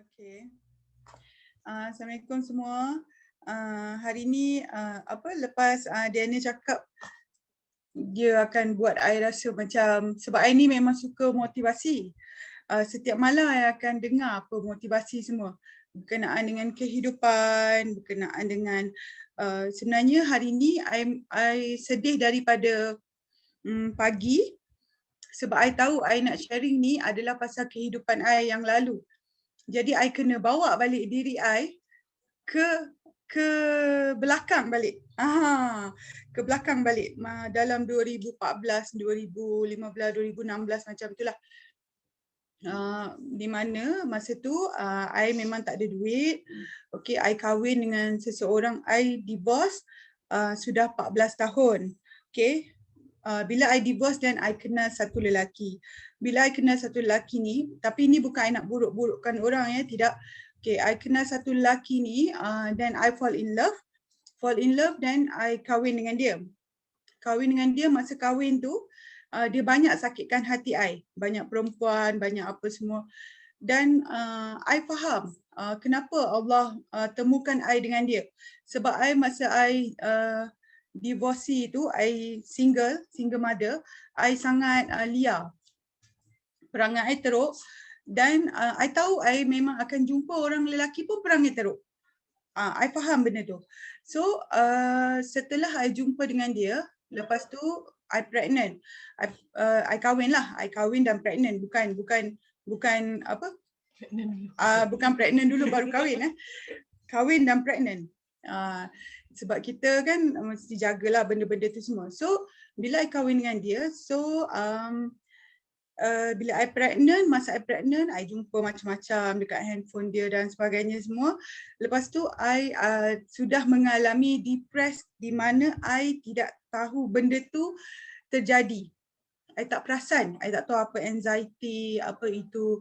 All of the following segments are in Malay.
Okay. Assalamualaikum semua. Hari ni lepas Diana cakap dia akan buat I rasa macam, sebab I ni memang suka motivasi. Setiap malam I akan dengar apa motivasi semua berkenaan dengan kehidupan, berkenaan dengan sebenarnya hari ni I sedih daripada pagi sebab I tahu I nak sharing ni adalah pasal kehidupan I yang lalu. Jadi I kena bawa balik diri I ke belakang balik. Ke belakang balik dalam 2014, 2015, 2016 macam itulah. Di mana masa tu I memang tak ada duit. Okay, I kahwin dengan seseorang, I divorce sudah 14 tahun. Okay. Bila I divorce dan I kenal satu lelaki. Bila I kenal satu lelaki ni, tapi ni bukan I nak buruk-burukkan orang ya, tidak. Okay, I kenal satu lelaki ni dan I fall in love dan I kahwin dengan dia. Kahwin dengan dia, masa kahwin tu dia banyak sakitkan hati I. Banyak perempuan, banyak apa semua. Dan I faham kenapa Allah temukan I dengan dia. Sebab I masa I divorcee tu, I single mother, I sangat liar. Perangai I teruk dan I tahu I memang akan jumpa orang lelaki pun perangai teruk. I faham benda tu. So setelah I jumpa dengan dia, lepas tu I pregnant. I kahwin lah. I kahwin dan pregnant. Bukan apa? Bukan pregnant dulu baru kahwin. Kahwin dan pregnant. Sebab kita kan mesti jagalah benda-benda tu semua. So bila I kahwin dengan dia, so bila I pregnant, masa I pregnant, I jumpa macam-macam dekat handphone dia dan sebagainya semua. Lepas tu I sudah mengalami depressed di mana I tidak tahu benda tu terjadi. I tak perasan, I tak tahu apa anxiety, apa itu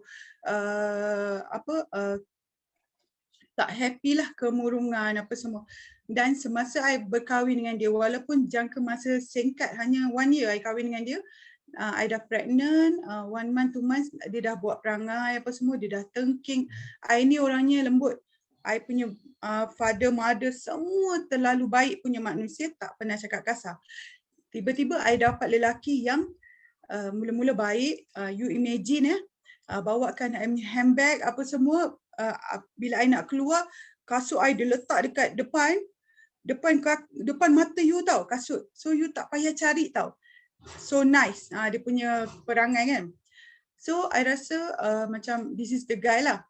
tak happy lah, kemurungan apa semua. Dan semasa I berkahwin dengan dia, walaupun jangka masa singkat, hanya 1 year I kahwin dengan dia, I dah pregnant, 1 month, 2 months, dia dah buat perangai apa semua, dia dah tengking. I ni orangnya lembut. I punya father, mother, semua terlalu baik punya manusia, tak pernah cakap kasar. Tiba-tiba I dapat lelaki yang mula-mula baik, you imagine bawakan I punya handbag apa semua, bila I nak keluar, kasut I dia letak dekat depan mata you tau, kasut. So you tak payah cari tau. So nice dia punya perangai kan. So I rasa macam this is the guy lah.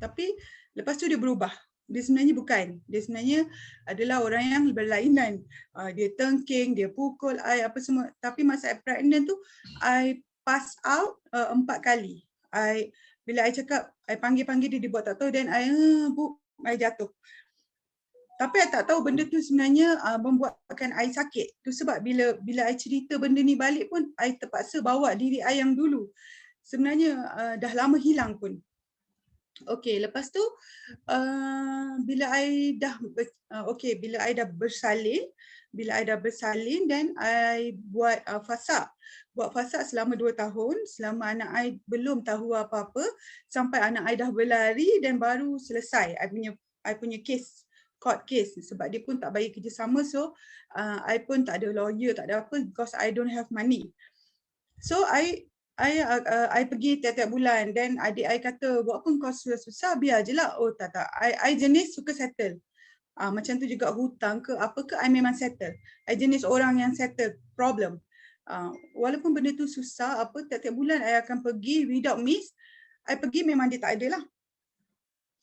Tapi lepas tu dia berubah. Dia sebenarnya bukan. Dia sebenarnya adalah orang yang berlainan. Dia tengking, dia pukul I apa semua. Tapi masa I pregnant tu, I pass out 4 kali. Bila I cakap, I panggil dia buat tak tahu, dan I jatuh. Tapi I tak tahu benda tu sebenarnya membuatkan I sakit. Tu sebab bila I cerita benda ni balik pun, I terpaksa bawa diri I yang dulu. Sebenarnya dah lama hilang pun. Okay, lepas tu bila I dah bersalin, dan I buat fasa. Buat fasa selama 2 tahun, selama anak I belum tahu apa-apa, sampai anak I dah berlari dan baru selesai I punya case, court case, sebab dia pun tak bagi kerjasama. So I pun tak ada lawyer, tak ada apa, because I don't have money. So I pergi tiap-tiap bulan, dan adik I kata, buat apa kau susah, biar je lah. Oh tak. I jenis suka settle. Macam tu juga hutang ke apa ke, I memang settle. I jenis orang yang settle problem. Walaupun benda tu susah, apa, tiap-tiap bulan I akan pergi without miss. I pergi memang dia tak ada lah.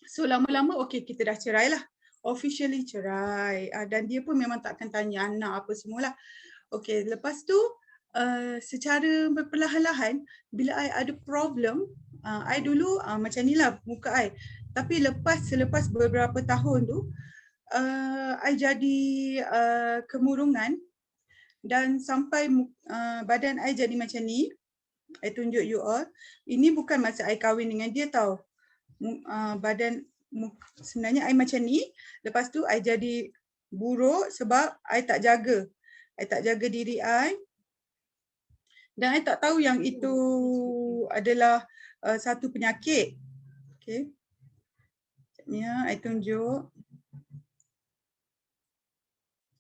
So lama-lama okay, kita dah cerai lah. Officially cerai. Dan dia pun memang tak akan tanya anak apa semualah. Okay, lepas tu secara perlahan-lahan, bila I ada problem, I dulu macam ni lah muka I. Tapi selepas beberapa tahun tu, I jadi kemurungan, dan sampai badan I jadi macam ni. I tunjuk you all. Ini bukan masa I kahwin dengan dia tau. Sebenarnya I macam ni. Lepas tu I jadi buruk sebab I tak jaga. I tak jaga diri I. Dan I tak tahu yang itu adalah satu penyakit. Okay. Ya, I tunjuk.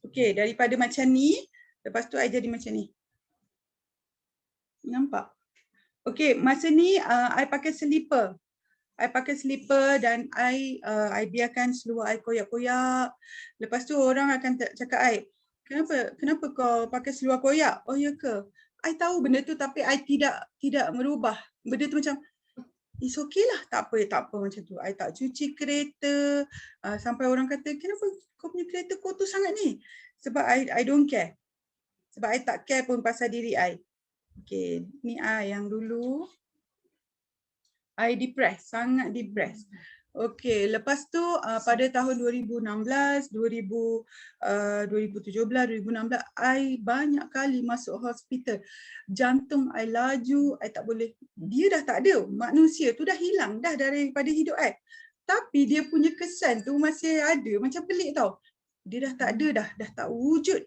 Okey, daripada macam ni, lepas tu I jadi macam ni. Nampak? Okey, masa ni I pakai slipper. I pakai slipper dan I biarkan seluar I koyak-koyak. Lepas tu orang akan cakap I, kenapa kau pakai seluar koyak? Oh ya ke? I tahu benda tu tapi I tidak merubah. Benda tu macam it's okay lah, tak apa macam tu. I tak cuci kereta sampai orang kata, kenapa kau punya kereta kotor sangat ni? Sebab I don't care. Sebab I tak care pun pasal diri I. Okay, ni I yang dulu. I depressed, sangat depressed. Okay, lepas tu pada tahun 2016, 2017, 2016, I banyak kali masuk hospital. Jantung I laju, I tak boleh. Dia dah tak ada, manusia tu dah hilang dah daripada hidup I. Tapi dia punya kesan tu masih ada, macam pelik tau. Dia dah tak ada dah tak wujud.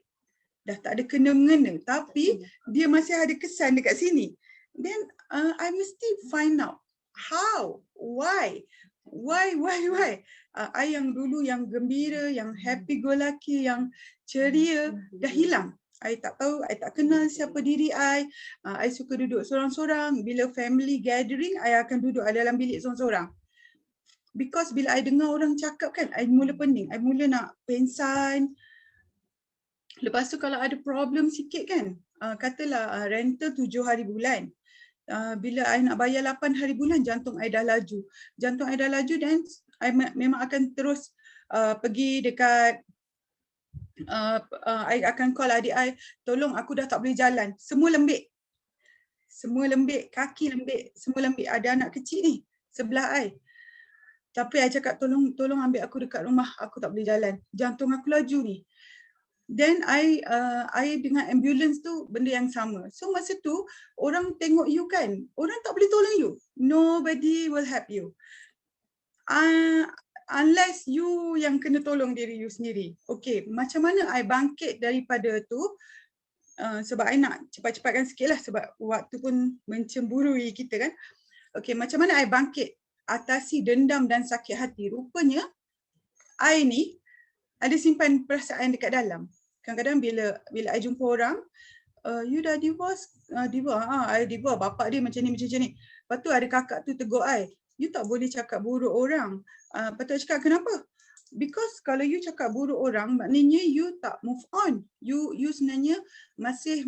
Dah tak ada kena-mengena. Tapi dia masih ada kesan dekat sini. Then I mesti find out. How? Why? Why? I yang dulu yang gembira, yang happy go lucky, yang ceria, dah hilang. I tak tahu, I tak kenal siapa diri I. I suka duduk sorang-sorang. Bila family gathering, I akan duduk dalam bilik sorang-sorang. Because bila I dengar orang cakap kan, I mula pening. I mula nak pengsan. Lepas tu kalau ada problem sikit kan, katalah rental 7 hari bulan. Bila I nak bayar 8 hari bulan, jantung I dah laju. Jantung I dah laju dan I memang akan terus pergi dekat, I akan call adik I, tolong aku dah tak boleh jalan. Semua lembik. Semua lembik, kaki lembik, semua lembik. Ada anak kecil ni sebelah I. Tapi I cakap tolong ambil aku dekat rumah, aku tak boleh jalan. Jantung aku laju ni. Then I dengan ambulance tu benda yang sama. So masa tu orang tengok you kan, orang tak boleh tolong you. Nobody will help you. Unless you yang kena tolong diri you sendiri. Okay, macam mana I bangkit daripada tu? Sebab I nak cepat-cepatkan sikit lah sebab waktu pun mencemburui kita kan. Okay, macam mana I bangkit atasi dendam dan sakit hati? Rupanya I ni ada simpan perasaan dekat dalam. Kadang-kadang bila I jumpa orang, you dah divorce? I divorce. Bapak dia macam ni. Lepas tu ada kakak tu tegur I, you tak boleh cakap buruk orang. Lepas tu I cakap, kenapa? Because kalau you cakap buruk orang, maknanya you tak move on. You sebenarnya masih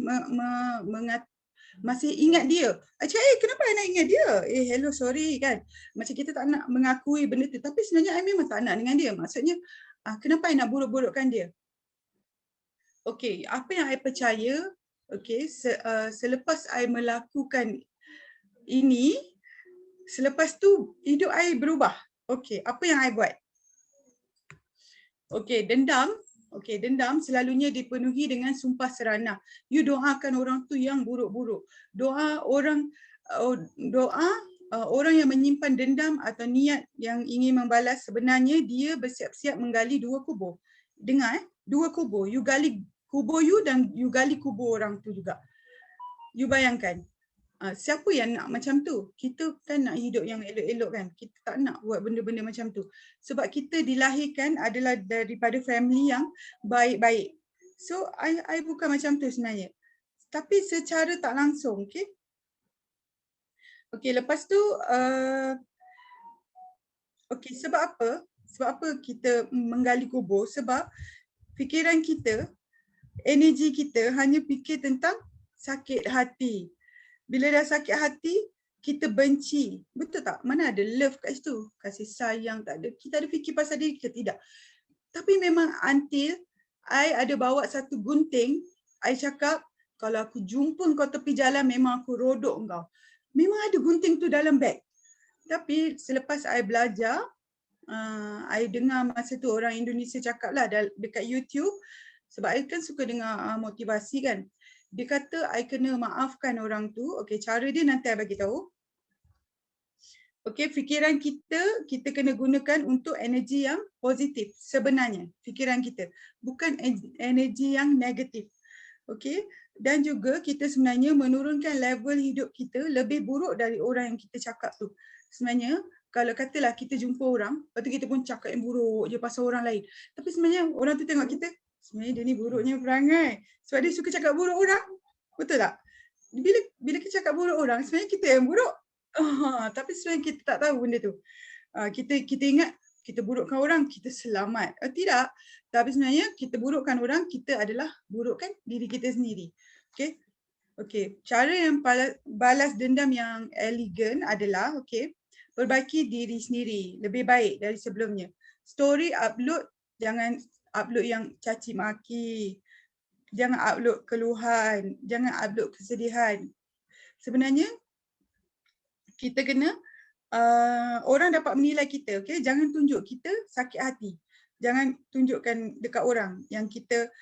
masih ingat dia. I cakap, kenapa I nak ingat dia? Hello, sorry kan. Macam kita tak nak mengakui benda tu. Tapi sebenarnya I memang tak nak dengan dia. Maksudnya, kenapa I nak buruk-burukkan dia? Okay, apa yang I percaya, okay, selepas I melakukan ini, selepas tu hidup I berubah. Okay, apa yang I buat? Okay, dendam. Okay, dendam selalunya dipenuhi dengan sumpah seranah. You doakan orang tu yang buruk-buruk. Doa orang yang menyimpan dendam atau niat yang ingin membalas, sebenarnya dia bersiap-siap menggali 2 kubur. Dengar, 2 kubur. You gali kubur you dan you gali kubur orang tu juga. You bayangkan, siapa yang nak macam tu? Kita kan nak hidup yang elok-elok kan. Kita tak nak buat benda-benda macam tu. Sebab kita dilahirkan adalah daripada family yang baik-baik. So, I bukan macam tu sebenarnya. Tapi secara tak langsung, okay? Okay, lepas tu, okay, sebab apa? Sebab apa kita menggali kubur? Sebab fikiran kita, energi kita hanya fikir tentang sakit hati. Bila dah sakit hati, kita benci. Betul tak? Mana ada love kat situ? Kasih sayang tak ada. Kita ada fikir pasal diri kita? Tidak. Tapi memang until I ada bawa satu gunting, I cakap, kalau aku jumpa kau tepi jalan, memang aku rodok kau. Memang ada gunting tu dalam beg. Tapi selepas I belajar, I dengar masa tu orang Indonesia cakap lah dekat YouTube, sebab I kan suka dengar motivasi kan. Dia kata I kena maafkan orang tu. Okay, cara dia nanti I bagi tahu. Okay, fikiran kita kena gunakan untuk energi yang positif sebenarnya. Fikiran kita. Bukan energi yang negatif. Okay, dan juga kita sebenarnya menurunkan level hidup kita lebih buruk dari orang yang kita cakap tu. Sebenarnya kalau katalah kita jumpa orang, lepas tu kita pun cakap yang buruk je pasal orang lain. Tapi sebenarnya orang tu tengok kita, sebenarnya dia ni buruknya perangai. Sebab dia suka cakap buruk orang. Betul tak? Bila kita cakap buruk orang, sebenarnya kita yang buruk. Tapi sebenarnya kita tak tahu benda tu. Kita ingat kita burukkan orang, kita selamat. Tidak. Tapi sebenarnya kita burukkan orang, kita adalah burukkan diri kita sendiri. Okay. Okay. Cara yang balas dendam yang elegan adalah, okay, perbaiki diri sendiri lebih baik dari sebelumnya. Story upload, jangan upload yang caci maki. Jangan upload keluhan, jangan upload kesedihan. Sebenarnya kita kena orang dapat menilai kita, okay? Jangan tunjuk kita sakit hati. Jangan tunjukkan dekat orang yang kita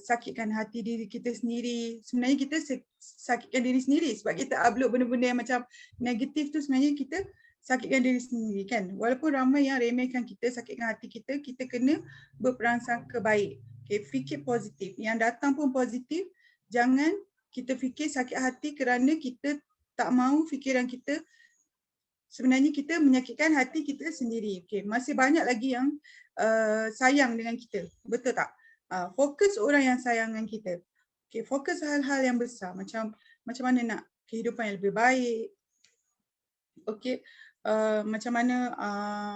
sakitkan hati diri kita sendiri. Sebenarnya kita sakitkan diri sendiri sebab kita upload benda-benda yang macam negatif tu, sebenarnya kita sakitkan diri sendiri kan. Walaupun ramai yang remehkan kita, sakitkan hati kita, kita kena berprasangka baik. Okay, fikir positif. Yang datang pun positif. Jangan kita fikir sakit hati kerana kita tak mahu fikiran kita, sebenarnya kita menyakitkan hati kita sendiri. Okay, masih banyak lagi yang sayang dengan kita. Betul tak? Fokus orang yang sayang dengan kita. Okay, fokus hal-hal yang besar. Macam mana nak kehidupan yang lebih baik. Okay. Macam mana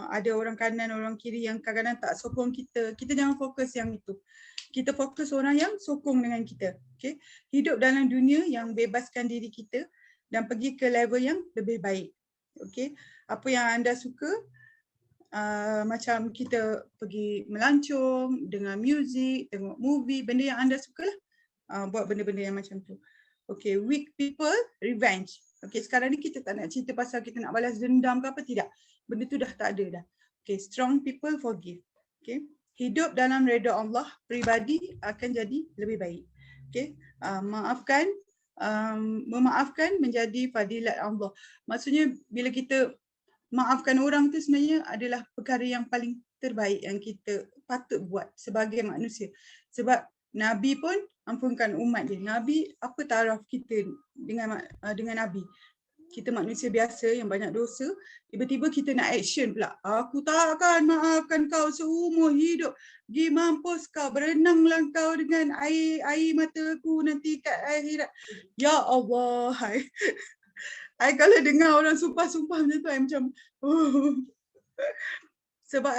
ada orang kanan, orang kiri yang kadang-kadang tak sokong kita. Kita jangan fokus yang itu. Kita fokus orang yang sokong dengan kita. Okay? Hidup dalam dunia yang bebaskan diri kita dan pergi ke level yang lebih baik. Okay? Apa yang anda suka, macam kita pergi melancong, dengar muzik, tengok movie, benda yang anda suka lah. Buat benda-benda yang macam tu. Okay, weak people, revenge. Okay, sekarang ni kita tak nak cerita pasal kita nak balas dendam ke apa, tidak. Benda tu dah tak ada dah. Okay, strong people forgive. Okay, hidup dalam redha Allah, pribadi akan jadi lebih baik. Okay, memaafkan menjadi fadilat Allah. Maksudnya bila kita maafkan orang tu sebenarnya adalah perkara yang paling terbaik yang kita patut buat sebagai manusia. Sebab Nabi pun ampunkan umat dia. Nabi, apa taraf kita dengan Nabi? Kita manusia biasa yang banyak dosa, tiba-tiba kita nak action pula. Aku takkan maafkan kau seumur hidup. Pergi mampus kau, berenanglah kau dengan air mataku nanti kat akhirat. Ya Allah. I kalau dengar orang sumpah-sumpah macam tu, I macam sebab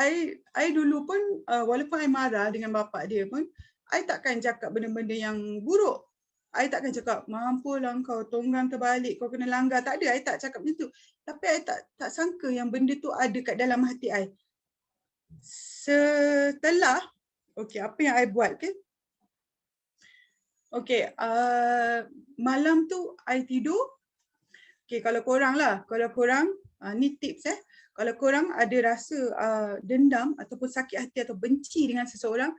I dulu pun walaupun I marah dengan bapak dia pun, I takkan cakap benda-benda yang buruk. I takkan cakap, mampulah kau, tonggang terbalik, kau kena langgar. Tak ada, I tak cakap macam tu. Tapi I tak sangka yang benda tu ada kat dalam hati I. Setelah, okay, apa yang I buat ke? Okay, malam tu I tidur. Okay, kalau korang ni tips kalau korang ada rasa dendam ataupun sakit hati atau benci dengan seseorang,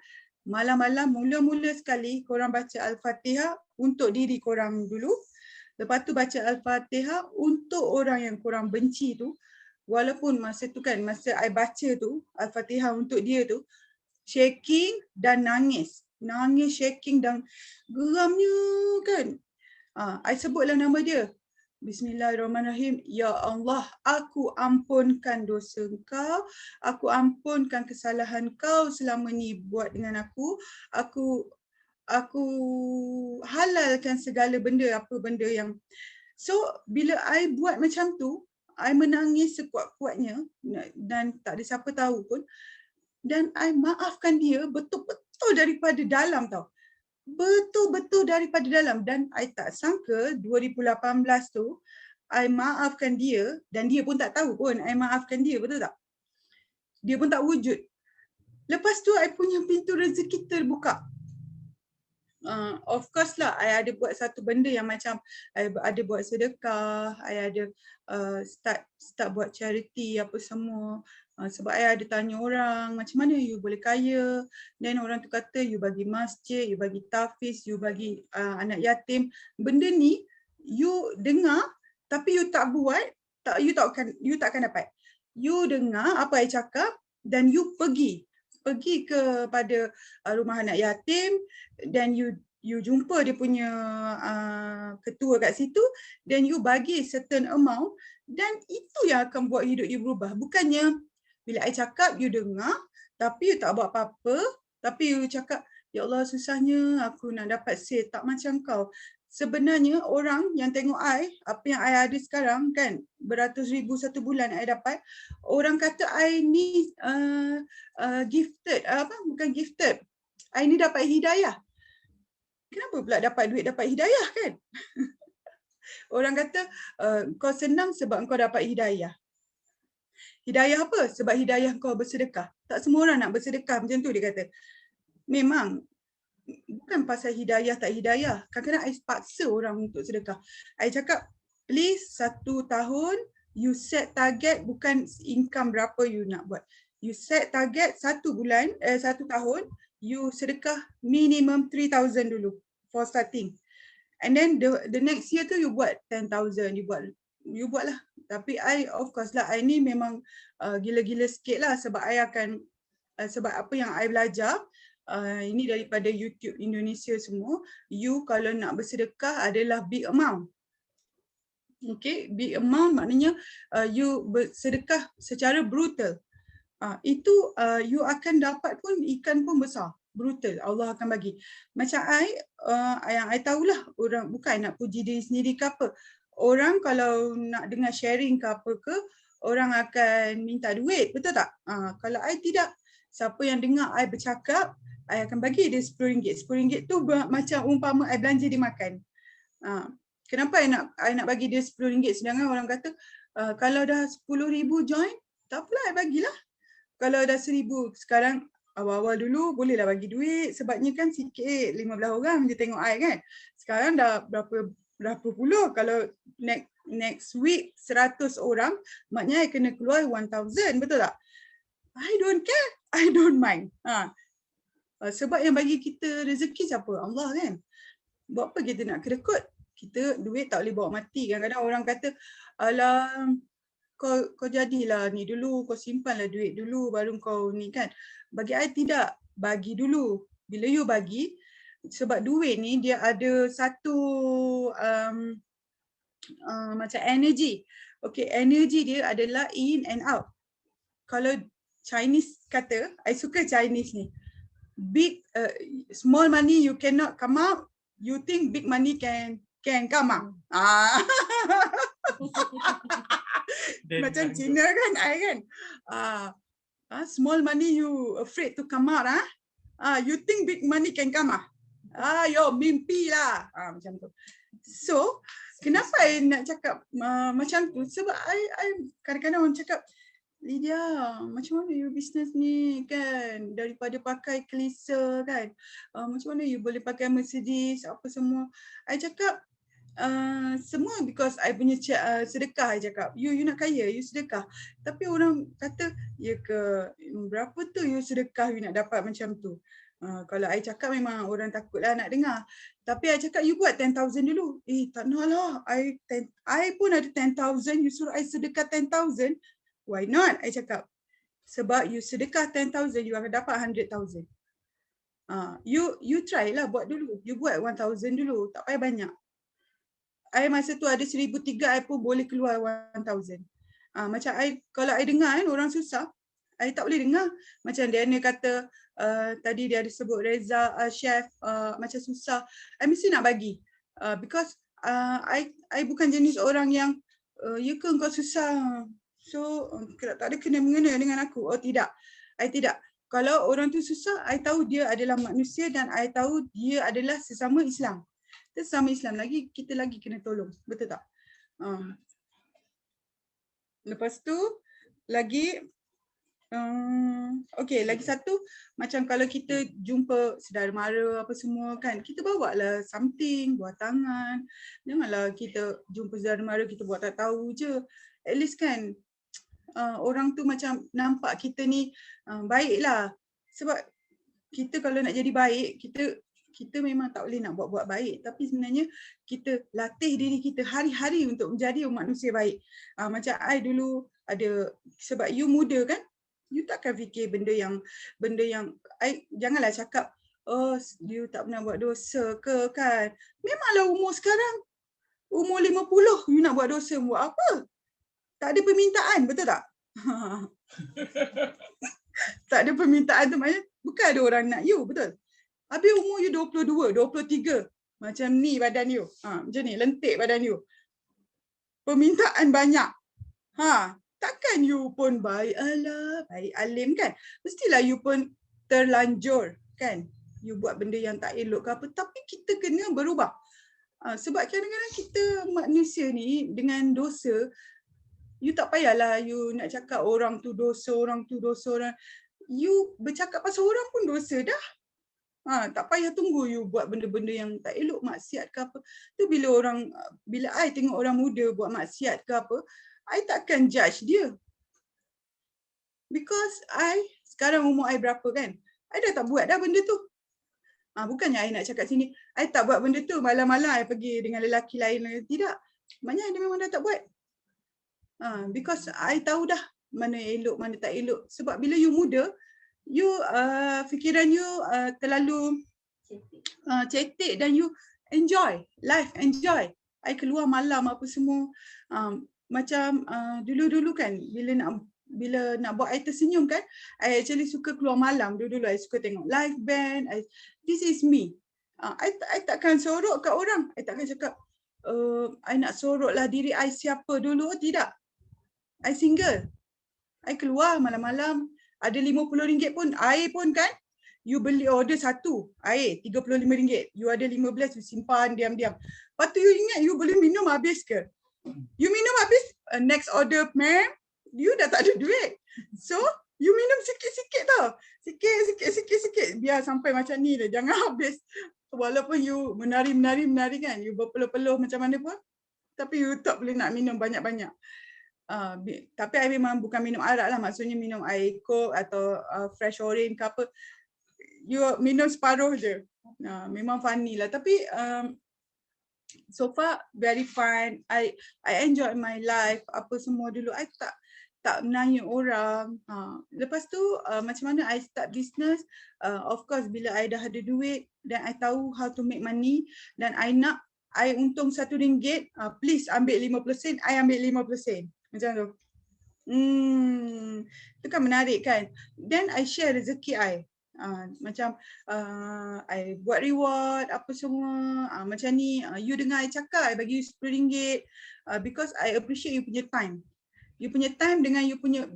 malam-malam mula-mula sekali korang baca Al-Fatihah untuk diri korang dulu. Lepas tu baca Al-Fatihah untuk orang yang korang benci tu. Walaupun masa tu kan, masa I baca tu, Al-Fatihah untuk dia tu, shaking dan nangis. Nangis, shaking dan geramnya kan. I sebutlah nama dia. Bismillahirrahmanirrahim. Ya Allah, aku ampunkan dosa kau. Aku ampunkan kesalahan kau selama ni buat dengan aku. Aku halalkan segala benda, apa benda yang. So, bila I buat macam tu, I menangis sekuat-kuatnya dan tak ada siapa tahu pun. Dan I maafkan dia betul-betul daripada dalam tau. Betul-betul daripada dalam. Dan I tak sangka 2018 tu I maafkan dia dan dia pun tak tahu pun I maafkan dia, betul tak? Dia pun tak wujud. Lepas tu I punya pintu rezeki terbuka. Of course lah, I ada buat satu benda yang macam I ada buat sedekah, I ada start buat charity apa semua. Sebab I ada tanya orang, macam mana you boleh kaya? Dan orang tu kata, you bagi masjid, you bagi tafiz, you bagi anak yatim. Benda ni, you dengar, tapi you tak buat, you takkan dapat. You dengar apa I cakap, dan you pergi kepada rumah anak yatim, dan you you jumpa dia punya ketua kat situ, then you bagi certain amount, dan itu yang akan buat hidup you berubah. Bukannya bila I cakap you dengar, tapi you tak buat apa-apa, tapi you cakap, ya Allah susahnya aku nak dapat sale. Tak macam kau. Sebenarnya orang yang tengok I, apa yang I ada sekarang kan, beratus ribu satu bulan I dapat, orang kata I ni gifted, bukan gifted. I ni dapat hidayah. Kenapa pula dapat duit dapat hidayah kan? Orang kata kau senang sebab kau dapat hidayah. Hidayah apa? Sebab hidayah kau bersedekah. Tak semua orang nak bersedekah macam tu dia kata. Memang bukan pasal hidayah tak hidayah. Kadang-kadang I paksa orang untuk sedekah. I cakap, please 1 tahun you set target, bukan income berapa you nak buat. You set target 1 tahun, you sedekah minimum 3,000 dulu for starting. And then the next year tu you buat 10,000, you buatlah. Tapi I of course lah, I ni memang gila-gila sikit lah sebab I akan sebab apa yang I belajar ini daripada YouTube Indonesia semua, you kalau nak bersedekah adalah big amount. Okay, big amount maknanya you bersedekah secara brutal. Itu you akan dapat pun ikan pun besar. Brutal, Allah akan bagi. Macam yang I tahulah, orang bukan nak puji diri sendiri ke apa. Orang kalau nak dengar sharing ke apa ke, orang akan minta duit, betul tak? Kalau I tidak, siapa yang dengar I bercakap, I akan bagi dia RM10. RM10 tu macam umpama I belanja dia makan. Kenapa I nak bagi dia RM10 sedangkan orang kata kalau dah 10,000 join, tak apalah I bagilah. Kalau dah 1,000, sekarang awal-awal dulu bolehlah bagi duit sebabnya kan sikit, 15 orang je tengok I kan. Sekarang dah berapa puluh, kalau next week 100 orang, maknanya I kena keluar 1,000, betul tak? I don't care, I don't mind. Sebab yang bagi kita rezeki siapa? Allah kan. Buat apa kita nak kerekut? Kita duit tak boleh bawa mati. Kadang-kadang orang kata, alah, kau jadilah ni dulu, kau simpanlah duit dulu baru kau ni kan. Bagi I tidak, bagi dulu. Bila you bagi, sebab duit ni dia ada satu macam energy. Okay, energy dia adalah in and out. Kalau Chinese kata, I suka Chinese ni. Big, small money you cannot come out, you think big money can come out. Macam Cina kan, I kan. Small money you afraid to come out, you think big money can come out. Yo mimpi lah. Macam tu. So, kenapa I nak cakap macam tu? Sebab I kadang-kadang orang cakap, Lydia, macam mana you business ni kan? Daripada pakai Kelisa kan? Macam mana you boleh pakai Mercedes, apa semua? I cakap, semua because I punya sedekah. I cakap, you nak kaya, you sedekah. Tapi orang kata, ya ke, berapa tu you sedekah you nak dapat macam tu? Kalau I cakap memang orang takutlah nak dengar. Tapi I cakap, you buat 10,000 dulu. Tak nak lah. I pun ada 10,000, you suruh I sedekah 10,000. Why not? I cakap. Sebab you sedekah 10,000, you akan dapat 100,000. You try lah buat dulu. You buat 1,000 dulu. Tak payah banyak. I masa tu ada 1,300, I pun boleh keluar 1,000. Macam kalau I dengar kan orang susah, I tak boleh dengar. Macam Daniel kata, tadi dia ada sebut Reza, chef, macam susah. I mesti nak bagi. Because I bukan jenis orang yang, ya ke kau susah? So, tak ada kena-mengena dengan aku. Oh tidak, I tidak. Kalau orang tu susah, I tahu dia adalah manusia dan I tahu dia adalah sesama Islam. Sesama Islam lagi, kita lagi kena tolong. Betul tak? Lepas tu, lagi, okay, lagi satu, macam kalau kita jumpa saudara mara apa semua kan, kita bawa lah something, buat tangan. Janganlah kita jumpa saudara mara, kita buat tak tahu je. At least kan, orang tu macam nampak kita ni baiklah. Sebab kita kalau nak jadi baik, kita memang tak boleh nak buat-buat baik. Tapi sebenarnya kita latih diri kita hari-hari untuk menjadi manusia baik. Macam I dulu ada, sebab you muda kan, you takkan fikir benda yang janganlah cakap, oh you tak pernah buat dosa ke kan. Memanglah umur sekarang, umur 50 you nak buat dosa, buat apa? Tak ada permintaan, betul tak? Tak ada permintaan tu maknanya bukan ada orang nak you, betul? Habis umur you 22, 23, macam ni badan you. Macam ni, lentik badan you. Permintaan banyak. Takkan you pun baik, alah, baik alim kan? Mestilah you pun terlanjur kan? You buat benda yang tak elok ke apa, tapi kita kena berubah. Sebab kadang-kadang kita manusia ni dengan dosa, you tak payahlah you nak cakap orang tu dosa, orang tu dosa, orang. You bercakap pasal orang pun dosa dah. Tak payah tunggu you buat benda-benda yang tak elok, maksiat ke apa. Tu bila I tengok orang muda buat maksiat ke apa, I takkan judge dia. Because sekarang umur I berapa kan? I dah tak buat dah benda tu. Bukannya I nak cakap sini, I tak buat benda tu, malam-malam I pergi dengan lelaki lain. Tidak. Maknanya dia memang dah tak buat. Because I tahu dah mana elok, mana tak elok. Sebab bila you muda, you fikiran you terlalu cetek dan you enjoy life, enjoy. I keluar malam apa semua, macam dulu-dulu kan bila nak buat I tersenyum kan, I actually suka keluar malam. Dulu I suka tengok live band. This is me. I takkan sorok kat orang. I takkan cakap I nak soroklah diri I siapa dulu. Tidak. I single. I keluar malam-malam. Ada RM50 pun, air pun kan, you beli order satu, air RM35. You ada 15, you simpan diam-diam. Lepas tu you ingat you boleh minum habis ke? You minum habis, next order, ma'am, you dah tak ada duit. So, you minum sikit-sikit tau. Sikit. Biar sampai macam ni dah, jangan habis. Walaupun you menari kan, you berpeluh-peluh macam mana pun, tapi you tak boleh nak minum banyak-banyak. Tapi I memang bukan minum arak lah, maksudnya minum air Coke atau fresh orange ke apa, you minum separuh je. Memang funny lah, tapi so far very fun. I enjoy my life, apa semua dulu I tak menanya orang. Lepas tu macam mana I start business, of course bila I dah ada duit dan I tahu how to make money dan I nak I untung RM1, please ambil 50%, I ambil 50%. Macam tu. Itu kan menarik kan. Then I share rezeki I. Macam I buat reward apa semua. Macam ni, you dengar I cakap, I bagi you RM10 because I appreciate you punya time. You punya time dengan you punya,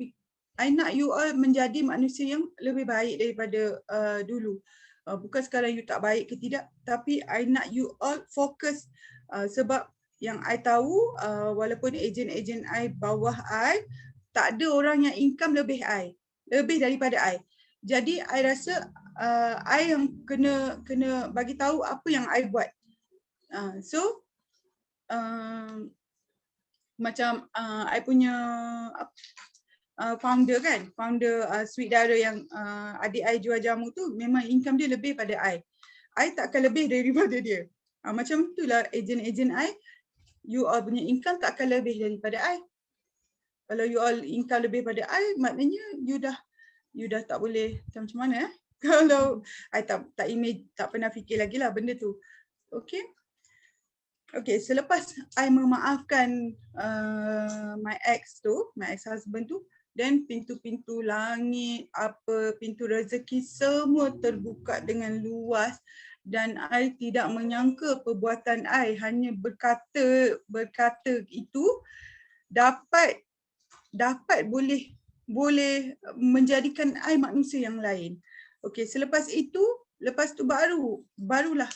I nak you all menjadi manusia yang lebih baik daripada dulu. Bukan sekarang you tak baik ke tidak, tapi I nak you all fokus sebab yang I tahu, walaupun ejen-ejen I bawah I, tak ada orang yang income lebih daripada I. Jadi I rasa I yang kena bagi tahu apa yang I buat. So macam I punya founder Sweet Dara yang adik I jual jamu tu, memang income dia lebih pada I. I takkan lebih daripada dia. Macam itulah ejen-ejen I. You all punya income takkan lebih daripada I. Kalau you all income lebih pada I, maknanya you dah tak boleh macam mana Kalau I tak pernah fikir lagi lah benda tu. Okay, selepas I memaafkan my ex-husband tu, then pintu-pintu langit, pintu rezeki semua terbuka dengan luas. Dan I tidak menyangka perbuatan I hanya berkata itu dapat boleh menjadikan I manusia yang lain. Okey, lepas tu barulah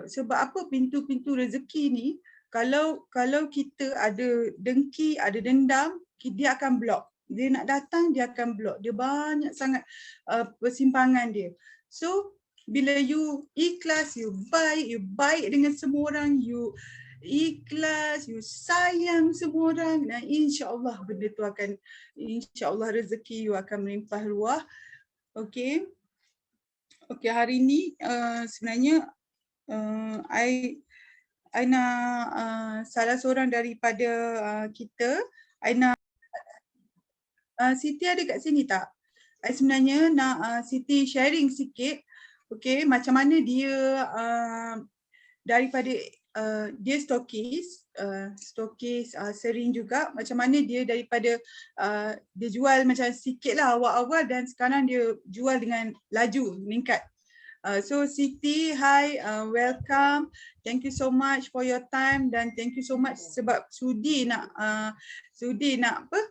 sebab apa pintu-pintu rezeki ni, kalau kita ada dengki, ada dendam, dia akan block. Dia nak datang, dia akan block. Dia banyak sangat persimpangan dia. So bila you ikhlas, you baik dengan semua orang, you ikhlas, you sayang semua orang, dan insya-Allah benda tu akan, insya-Allah rezeki you akan melimpah ruah. Okey, hari ni sebenarnya I nak salah seorang daripada kita, I nak Siti ada kat sini tak? I sebenarnya nak Siti sharing sikit. okay, macam mana dia daripada dia stokis sering juga, macam mana dia daripada dia jual macam sikit lah awal-awal dan sekarang dia jual dengan laju, meningkat. So Siti, hi, welcome. Thank you so much for your time dan thank you so much sebab sudi nak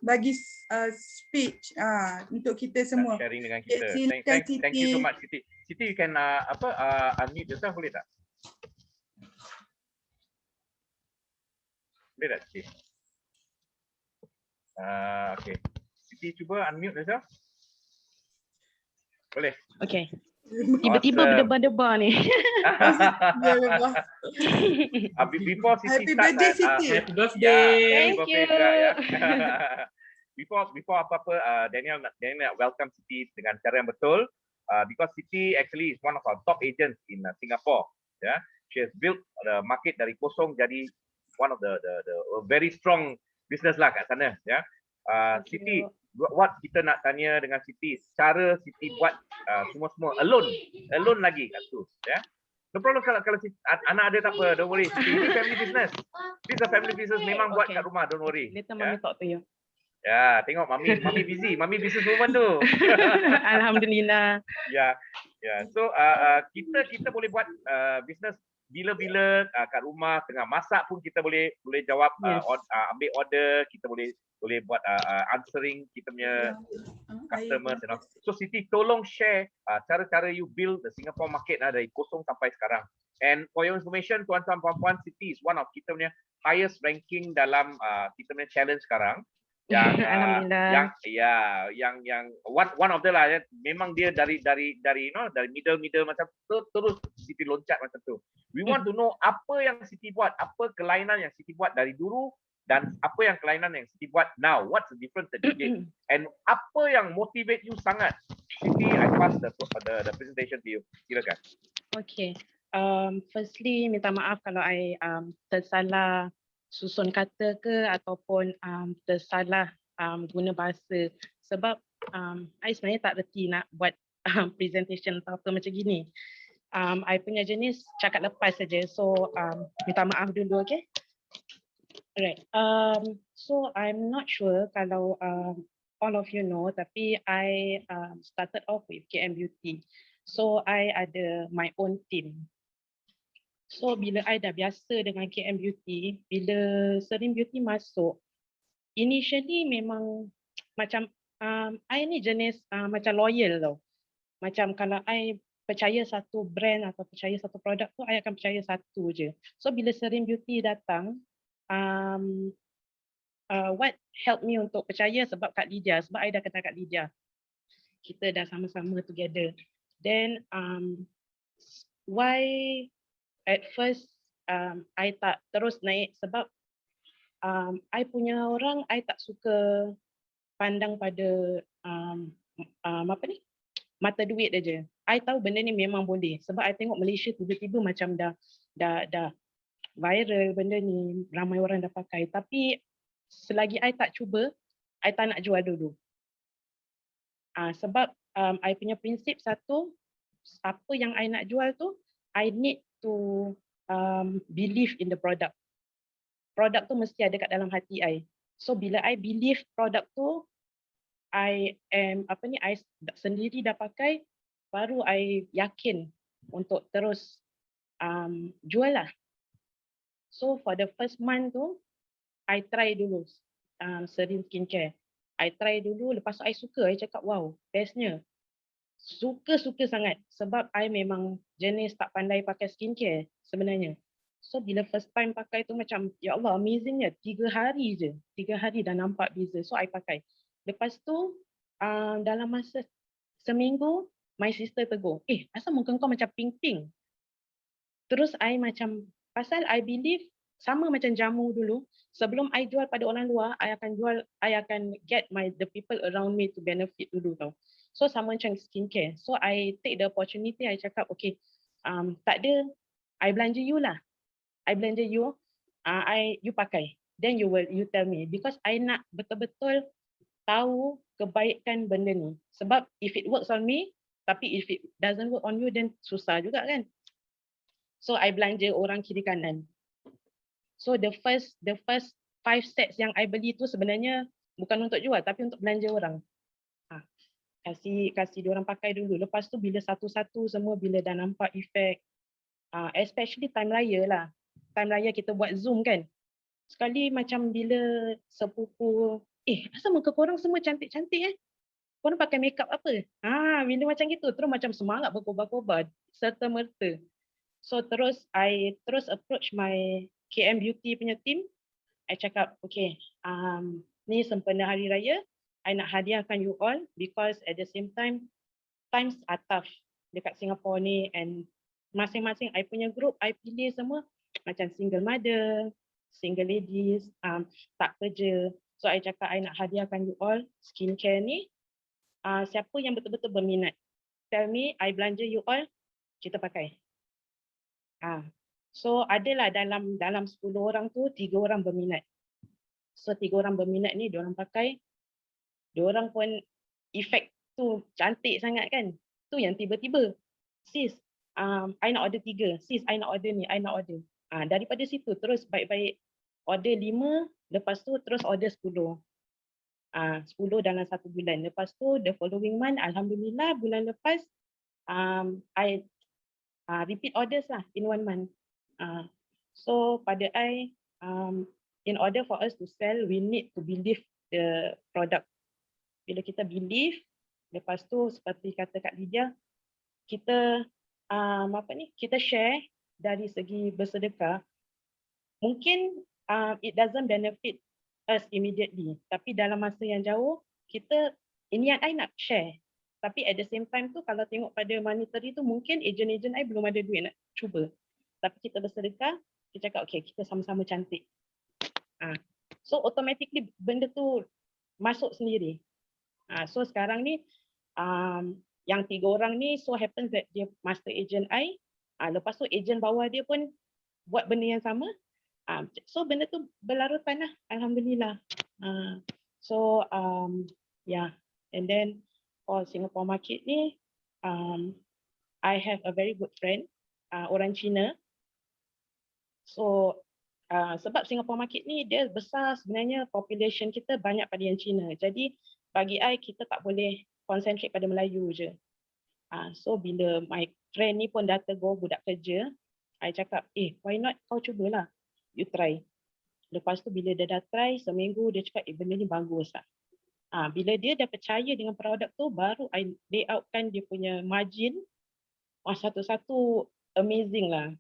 bagi speech untuk kita semua. Sharing dengan kita. Silakan Siti. Thank you so much Siti. Siti, you can unmute yourself, boleh tak? Boleh tak Siti? Okay. Siti cuba unmute yourself. Boleh? Okay. Tiba-tiba berdebar-debar ni. Before Siti Happy start, birthday Siti. Happy birthday. Thank you. Before apa-apa, Daniel nak welcome Siti dengan cara yang betul. Because Siti actually is one of our top agents in Singapore. Yeah, she has built the market dari kosong jadi one of the very strong business lah kat sana. Yeah, Siti, what kita nak tanya dengan Siti, cara Siti buat semua alone lagi kat situ. Yeah. No problem kalau anak ada tak apa, don't worry. Siti, ini family business. This is a family business, memang buat kat rumah, don't worry. Later Mami talk to you. Ya, tengok mami busy, mami business woman tu. Alhamdulillah. Ya. So kita boleh buat business bila-bila kat rumah tengah masak pun kita boleh jawab ambil order, kita boleh buat answering kita punya customers. So Siti, tolong share cara-cara you build the Singapore market dari kosong sampai sekarang. And for your information, tuan-tuan puan-puan, Siti is one of kita punya highest ranking dalam kita punya challenge sekarang. Yang yang one of the lah ya, memang dia dari middle macam terus Siti loncat macam tu. We want to know apa yang Siti buat, apa kelainan yang Siti buat dari dulu dan apa yang kelainan yang Siti buat now. What's the difference that you did and apa yang motivate you sangat. Siti, I pass the presentation to you. Silakan. Okay. Firstly, minta maaf kalau I tersalah susun kata ke ataupun tersalah guna bahasa sebab I sebenarnya tak reti nak buat presentation atau apa macam gini. I punya jenis cakap lepas saja, so minta maaf dulu, okay? Alright. So I'm not sure kalau all of you know, tapi I started off with KM Beauty. So I ada my own team. So bila I dah biasa dengan KM Beauty, bila Serene Beauty masuk, initially memang macam I ni jenis macam loyal tau. Macam kalau I percaya satu brand atau percaya satu produk tu, I akan percaya satu je. So bila Serene Beauty datang, what help me untuk percaya sebab Kak Lydia, sebab I dah kenal Kak Lydia. Kita dah sama-sama together. Then why at first I tak terus naik sebab I punya orang, I tak suka pandang pada apa ni, mata duit aja. I tahu benda ni memang boleh sebab I tengok Malaysia tiba-tiba macam dah viral benda ni, ramai orang dah pakai, tapi selagi I tak cuba, I tak nak jual dulu. Sebab I punya prinsip satu, apa yang I nak jual tu, I need to believe in the product. Produk tu mesti ada kat dalam hati I. So bila I believe produk tu, I sendiri dah pakai, baru I yakin untuk terus jual lah. So for the first month tu, I try dulu Serene Skincare. I try dulu, lepas tu I suka, I cakap wow, bestnya. Suka sangat sebab I memang jenis tak pandai pakai skincare sebenarnya. So bila first time pakai tu macam ya Allah amazingnya, 3 hari je, 3 hari dah nampak beza. So I pakai. Lepas tu dalam masa seminggu my sister tegur, asal muka kau macam pink-pink. Terus I macam, pasal I believe sama macam jamu dulu, sebelum I jual pada orang luar, I akan get the people around me to benefit dulu tau. So sama macam skincare. So I take the opportunity, I cakap okay, tak ada, I belanja you lah. I belanja you, you pakai. Then you tell me, because I nak betul-betul tahu kebaikan benda ni. Sebab if it works on me, Tapi if it doesn't work on you, then susah juga kan. So I belanja orang kiri kanan. So the first 5 sets yang I beli tu sebenarnya bukan untuk jual tapi untuk belanja orang. Kasih diorang pakai dulu. Lepas tu bila satu-satu semua, bila dah nampak efek, especially time raya lah. Time raya kita buat Zoom kan. Sekali macam bila sepupu, asal muka korang semua cantik-cantik korang pakai makeup apa? Bila macam gitu, terus macam semangat berkobar-kobar serta merta. So I approach my KM Beauty punya team. I cakap, okay, ni sempena hari raya, I nak hadiahkan you all because at the same time, times are tough dekat Singapore ni, and masing-masing I punya group, I pilih semua macam single mother, single ladies, tak kerja. So I cakap I nak hadiahkan you all skincare ni. Siapa yang betul-betul berminat, tell me, I belanja you all, kita pakai. So adalah dalam 10 orang tu 3 orang berminat. So 3 orang berminat ni diorang pakai, diorang pun efek tu cantik sangat kan. Tu yang tiba-tiba, sis, I nak order 3, sis, I nak order ni, I nak order. Daripada situ terus baik-baik order 5, lepas tu terus order 10. 10 dalam 1 bulan. Lepas tu the following month, alhamdulillah bulan lepas I repeat orders lah in 1 month. So pada I, in order for us to sell, we need to believe the product. Bila kita believe, lepas tu seperti kata Kak Lydia, kita kita share dari segi bersedekah. Mungkin it doesn't benefit us immediately, tapi dalam masa yang jauh kita, niat I nak share, tapi at the same time tu kalau tengok pada monetary tu mungkin ejen-ejen I belum ada duit nak cuba, tapi kita bersedekah, kita cakap okay, kita sama-sama cantik. So automatically benda tu masuk sendiri. So sekarang ni yang 3 orang ni so happens that dia master agent I, lepas tu ejen bawah dia pun buat benda yang sama. So benda tu berlarutan lah, alhamdulillah. So yeah, and then for Singapore market ni, I have a very good friend, orang Cina. So sebab Singapore market ni dia besar, sebenarnya population kita banyak pada yang Cina. Jadi bagi I, kita tak boleh concentrate pada Melayu je. So bila my friend ni pun dah tegur budak kerja, I cakap, why not kau cubalah, you try. Lepas tu bila dia dah try seminggu, dia cakap benda ni bagus lah. Bila dia dah percaya dengan produk tu, baru I layoutkan dia punya margin. Satu-satu amazing lah.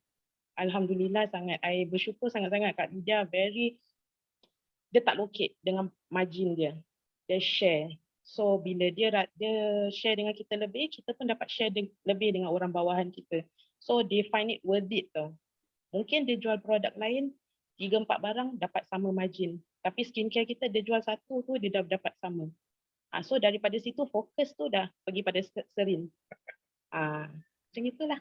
Alhamdulillah sangat. I bersyukur sangat-sangat Kak Lydia, dia tak lokek dengan margin dia. Dia share. So bila dia share dengan kita lebih, kita pun dapat share lebih dengan orang bawahan kita. So they find it worth it tau. Mungkin dia jual produk lain, 3-4 barang dapat sama margin. Tapi skincare kita dia jual 1 tu dia dah dapat sama. So daripada situ fokus tu dah pergi pada Serin. Macam itulah.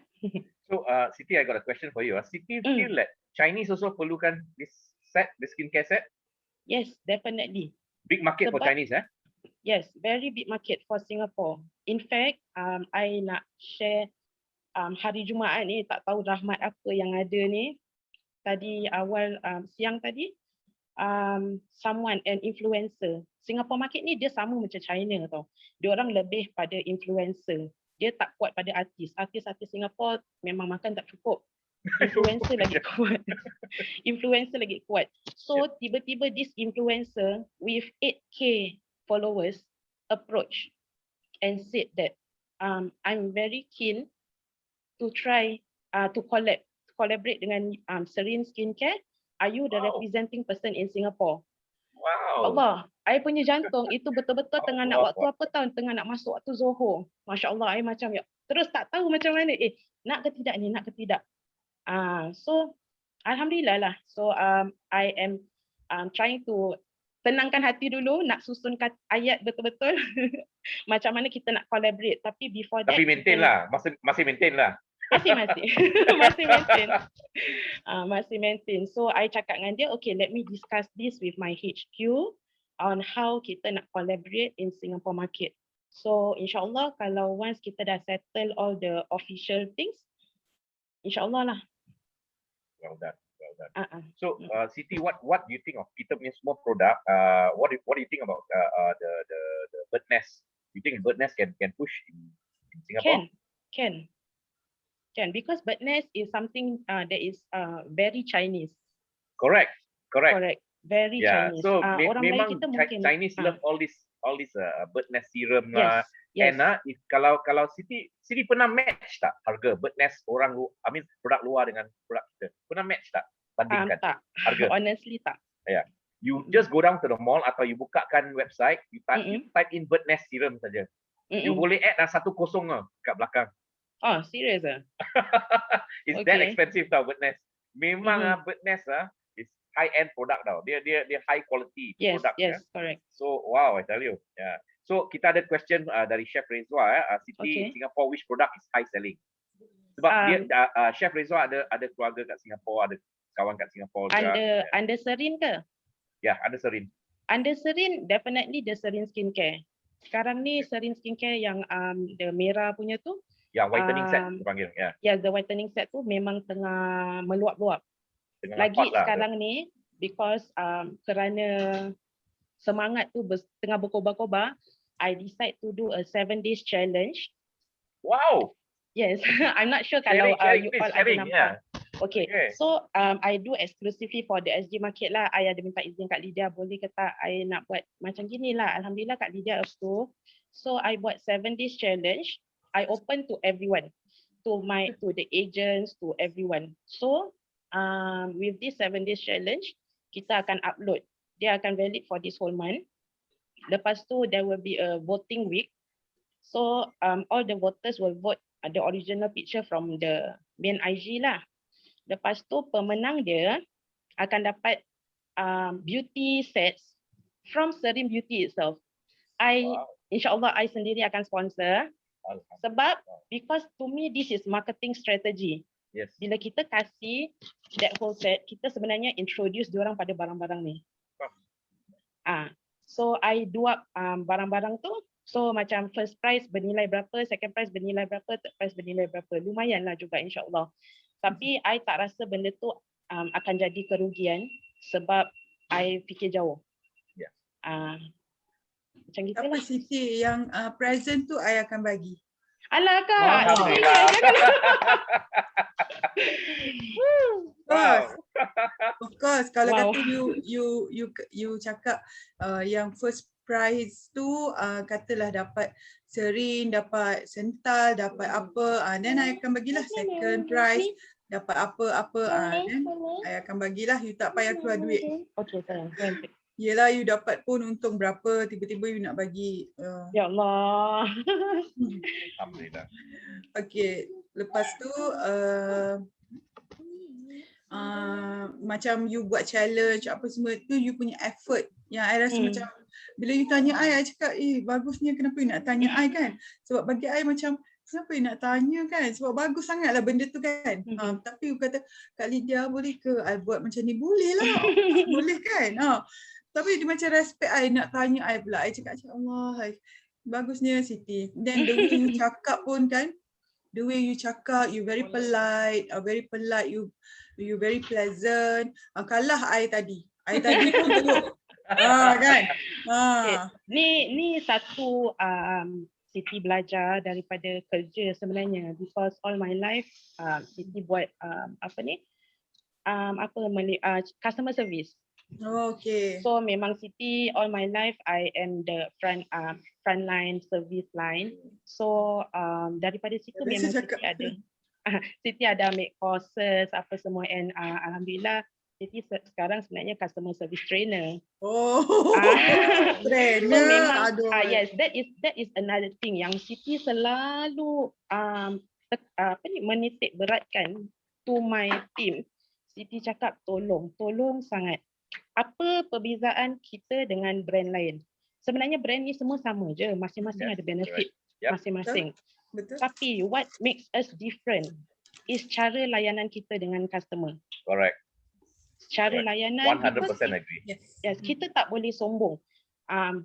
So Siti, I got a question for you. Siti feel like Chinese also perlukan this set, the skincare set? Yes, definitely. Big market for Chinese, Yes, very big market for Singapore. In fact, I nak share hari Jumaat ni, tak tahu rahmat apa yang ada ni. Tadi awal siang tadi, an influencer. Singapore market ni dia sama macam China tau. Dia orang lebih pada influencer. Dia tak kuat pada artis. Artis-artis Singapore memang makan tak cukup. Influencer lagi kuat. Influencer lagi kuat. So tiba-tiba this influencer with 8K followers approach and said that I'm very keen to try to collaborate dengan Serin Skincare. Are you the representing person in Singapore? Wow. Allah, I punya jantung itu betul-betul tengah nak waktu apa tahu, tengah nak masuk waktu Zohor. Masya Allah, I macam terus tak tahu macam mana. Nak ke tidak ni, nak ke tidak. So alhamdulillah lah. So I am trying to tenangkan hati dulu, nak susun ayat betul-betul macam mana kita nak collaborate. Tapi before that, tapi maintain lah, masih maintain lah. Masih maintain. Masih maintain. So I cakap dengan dia, okay, let me discuss this with my HQ on how kita nak collaborate in Singapore market. So insyaAllah kalau once kita dah settle all the official things, insyaAllah lah. Well done. Well done. Uh-uh. So, Siti, what do you think of kita punya semua produk? What do you think about the bird nest? You think bird nest can push in Singapore? Can because bird nest is something that is very Chinese. Correct. Very Yeah. Chinese. So Orang Melayu memang kita mungkin Chinese love all this bird nest serum lah. Yes. And if kalau Siti pernah match tak harga bird nest orang produk luar dengan produk kita? Pernah match tak? Bandingkan Tak. harga. Honestly tak. Yeah. You just go down to the mall atau you bukakan website, you type in bird nest serum saja. You boleh add 10 kat belakang. Oh, serious It's that expensive tau bird nest. Memang bird nest is high end product tau. Dia high quality product. Yes, correct. So wow, I tell you. Yeah. So kita ada question dari Chef Rezwa Siti, Singapore which product is high selling? Sebab Chef Rezwa ada keluarga kat Singapore, ada kawan kat Singapore juga. Under Serin ke? Ya, under Serin. Under Serin definitely the Serin skincare. Sekarang ni Serin skincare yang the merah punya tu. Yang whitening set dipanggil. Yeah, the whitening set tu memang tengah meluap-luap. Lagi sekarang ni because kerana semangat tu tengah berkobar-kobar, I decide to do a 7 days challenge. Wow. Yes, I'm not sure kalau you all ada nampak. Okay. So I do exclusively for the SG market lah. I ada minta izin Kak Lydia, boleh ke tak I nak buat macam gini lah. Alhamdulillah Kak Lydia approve. So I buat 7 days challenge. I open to everyone, to the agents, to everyone. So with this 7 days challenge, kita akan upload. Dia akan valid for this whole month. Lepas tu there will be a voting week. So all the voters will vote the original picture from the main IG lah. Lepas tu pemenang dia akan dapat beauty sets from Serin Beauty itself. InsyaAllah I sendiri akan sponsor. Sebab because to me this is marketing strategy. Yes. Bila kita kasih that whole set, kita sebenarnya introduce diorang pada barang-barang ni. So I do up barang-barang tu. So macam first prize bernilai berapa, second prize bernilai berapa, third prize bernilai berapa. Lumayanlah juga insyaAllah. Tapi I tak rasa benda tu akan jadi kerugian sebab I fikir jauh. Yeah. Macam gitu Apa lah. Siti yang present tu I akan bagi. Alah Kak. Alhamdulillah. Of course kalau kata you cakap yang first prize tu katalah dapat Serin, dapat Sental, dapat apa, then I akan bagilah second prize dapat apa-apa, then I akan bagilah, you tak payah keluar duit. Okay, sayang. Yelah, you dapat pun untung berapa, tiba-tiba you nak bagi. Ya Allah. Alhamdulillah. Okay, lepas tu macam you buat challenge apa semua tu, you punya effort yang I rasa macam bila you tanya I cakap bagusnya kenapa you nak tanya I kan, sebab bagi I macam kenapa you nak tanya kan, sebab bagus sangatlah benda tu kan. Tapi you kata Kak Lydia boleh ke I buat macam ni, boleh lah. Boleh kan. Tapi dia macam respect I nak tanya I pula. I cakap Allah, bagusnya Siti. Then the way you cakap pun kan, the way you cakap, you very polite, you very pleasant. Kalah I tadi. I tadi pun teruk. Kan. Okay. Ni satu Siti belajar daripada kerja sebenarnya, because all my life Siti buat customer service. Okay. So memang Siti all my life I am the front line, service line. So daripada situ memang Siti ada ambil courses apa semua, and alhamdulillah Siti sekarang sebenarnya customer service trainer. Trainer. So memang yes, that is another thing yang Siti selalu menitik beratkan to my team. Siti cakap tolong sangat. Apa perbezaan kita dengan brand lain? Sebenarnya brand ni semua sama je, masing-masing ada benefit masing-masing. Betul. Tapi what makes us different is cara layanan kita dengan customer. Correct. Cara layanan 100% agree. Yes, kita tak boleh sombong.